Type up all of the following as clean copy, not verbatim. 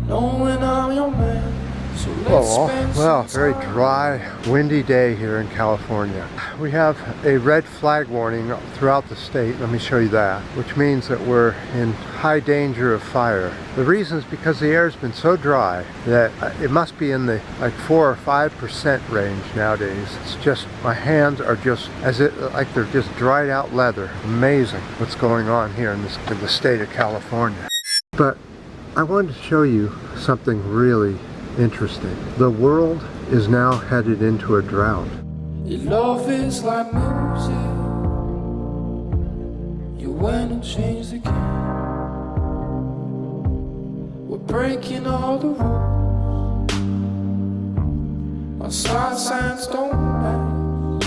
Knowing I'm your man. So Well, very dry, windy day here in California. We have a red flag warning throughout the state, let me show you that, which means that we're in high danger of fire. The reason is because the air has been so dry that it must be in the like 4 or 5% range nowadays. It's just, my hands are just like they're just dried out leather. Amazing what's going on here in the state of California. But I wanted to show you something really interesting. The world is now headed into a drought. Your love is like music. You went and changed the game. We're breaking all the rules. Our side signs don't match.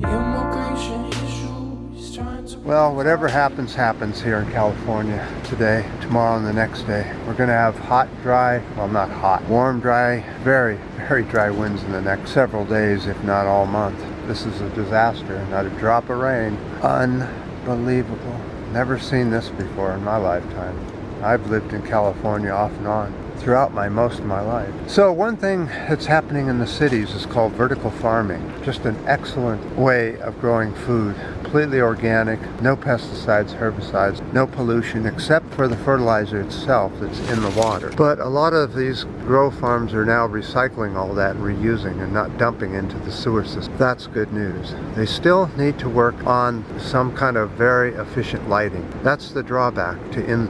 Immigration issues trying to... Well, whatever happens, happens here in California today, tomorrow, and the next day. We're going to have hot, dry, well, not hot, warm, dry, very, very dry winds in the next several days, if not all month. This is a disaster, not a drop of rain. Unbelievable. Never seen this before in my lifetime. I've lived in California off and on throughout most of my life. So one thing that's happening in the cities is called vertical farming. Just an excellent way of growing food. Completely organic, no pesticides, herbicides, no pollution except for the fertilizer itself that's in the water. But a lot of these grow farms are now recycling all that and reusing and not dumping into the sewer system. That's good news. They still need to work on some kind of very efficient lighting. That's the drawback to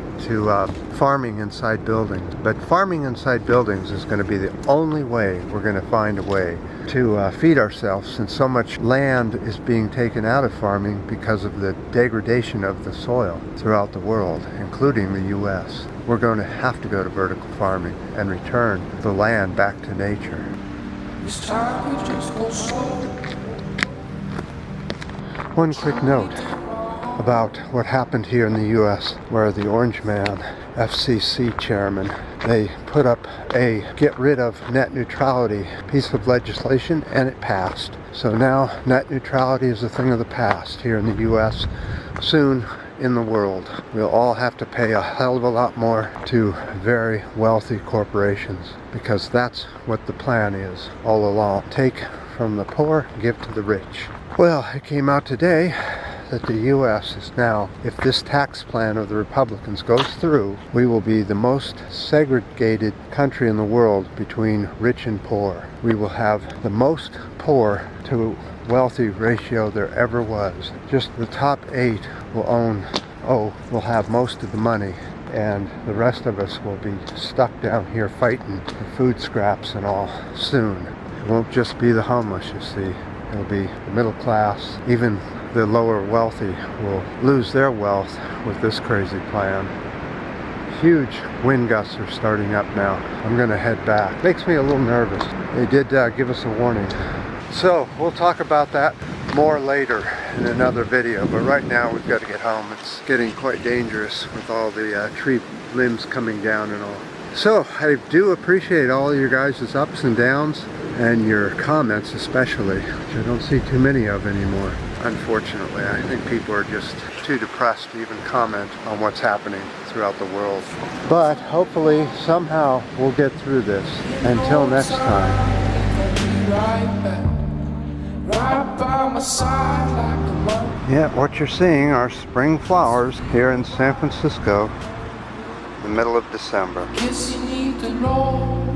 farming inside buildings. But farming inside buildings is going to be the only way we're going to find a way to feed ourselves, since so much land is being taken out of farming because of the degradation of the soil throughout the world, including the U.S. We're going to have to go to vertical farming and return the land back to nature. This time we just go slow. One quick note about what happened here in the U.S., where the Orange Man, FCC chairman, they put up a get rid of net neutrality piece of legislation, and it passed. So now net neutrality is a thing of the past here in the U.S. Soon in the world. We'll all have to pay a hell of a lot more to very wealthy corporations, because that's what the plan is all along. Take from the poor, give to the rich. Well, it came out today that the U.S. is now, if this tax plan of the Republicans goes through, we will be the most segregated country in the world between rich and poor. We will have the most poor to wealthy ratio there ever was. Just the top 8 will have most of the money, and the rest of us will be stuck down here fighting for food scraps and all soon. It won't just be the homeless, you see. It'll be the middle class. Even the lower wealthy will lose their wealth with this crazy plan. Huge wind gusts are starting up now. I'm gonna head back. Makes me a little nervous. They did give us a warning. So we'll talk about that more later in another video, but right now we've got to get home. It's getting quite dangerous with all the tree limbs coming down and all. So I do appreciate all of your guys' ups and downs, and your comments especially, which I don't see too many of anymore. Unfortunately, I think people are just too depressed to even comment on what's happening throughout the world. But hopefully, somehow, we'll get through this. Until next time. Yeah, what you're seeing are spring flowers here in San Francisco in the middle of December. Guess you need the Lord.